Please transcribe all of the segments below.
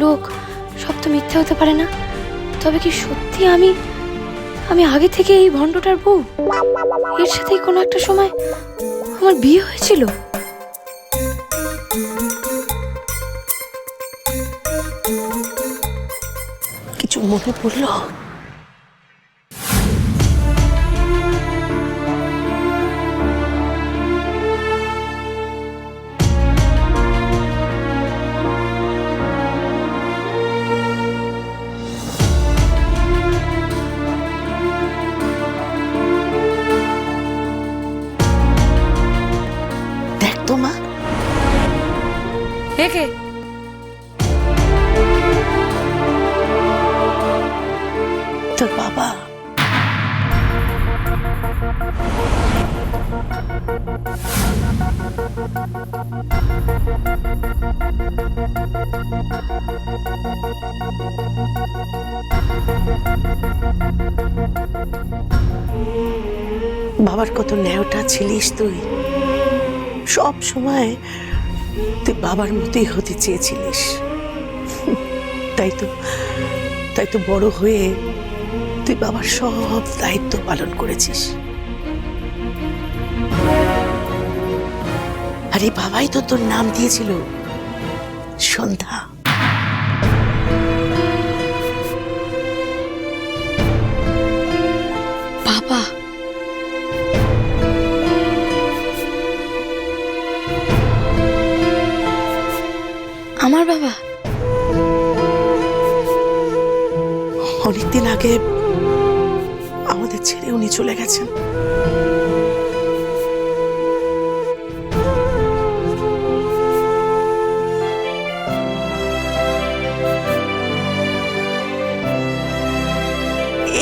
লোক, সব তো মিথ্যে হতে পারে না। তবে কি সত্যি আমি আমি আগে থেকে এই ভণ্ডটার বউ? এর সাথেই কোনো একটা সময় আমার বিয়ে হয়েছিল। কিছু মনে পড়লো? দেখ তো মা, একে তোর বাবা। বাবার কত ন্যাওটা ছিলিস তুই, সব সময় তুই বাবার মতোই হতে চেয়েছিলিস। তাই তো বড় হয়ে তুই বাবার সব দায়িত্ব পালন করেছিস। আর এই বাবাই তো তোর নাম দিয়েছিল সন্ধ্যা। বাবা, আমার বাবা? অনেকদিন আগে আমাদের ছেড়ে উনি চলে গেছেন।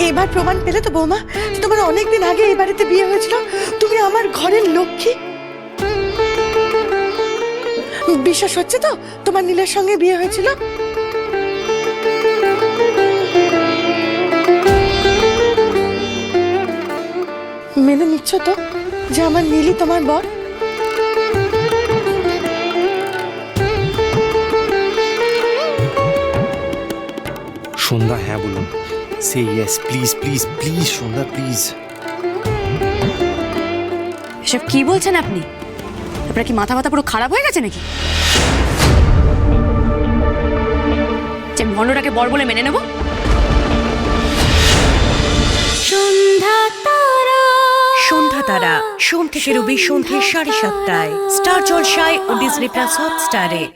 এবার প্রমাণ পেলে তো বৌমা, তোমার অনেকদিন আগে এই বাড়িতে বিয়ে হয়েছিল, তুমি আমার ঘরের লক্ষ্মী। বিশ্বাস হচ্ছে তো তোমার নীলের সঙ্গে বিয়ে হয়েছিল? মেনে নিচ্ছ তো যে আমার নীলই তোমার বর? সন্ধ্যা হ্যাঁ বলুন। সে ইয়েস প্লিজ প্লিজ প্লিজ সন্ধ্যা প্লিজ। এসব কি বলছেন আপনি? আপনার কি মাথা পুরো খারাপ হয়ে গেছে নাকি? যে ভণ্ডটাকে বর বলে মেনে নেব? সন্ধ্যা তারা সোম থেকে রবি সন্ধ্যে 7:30টায় স্টার জলসায় ও ডিজনি প্লাস হটস্টারে।